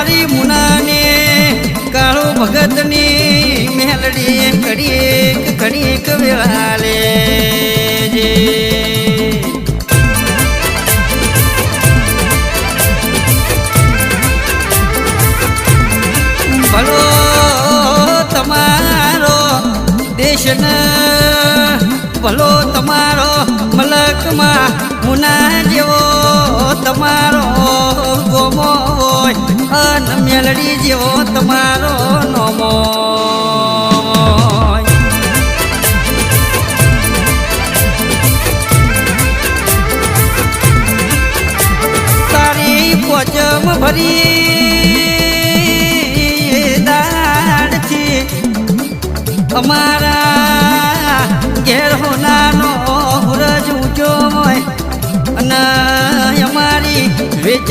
મારી મુનાને કાળો ભગતની મેલડી ઘડીક વેળા લેજે ભલો તમારો દેશ ભલો તમારો મલકમાં મુના જેવો તમારો ગોમો હોય અન મેલડી જેવો તમારો નોમો તારી પોચમ ભરી દાડથી અમારા ઘેર હોનાનો હુરજ ઊંચો હોય અને અમારી વેચ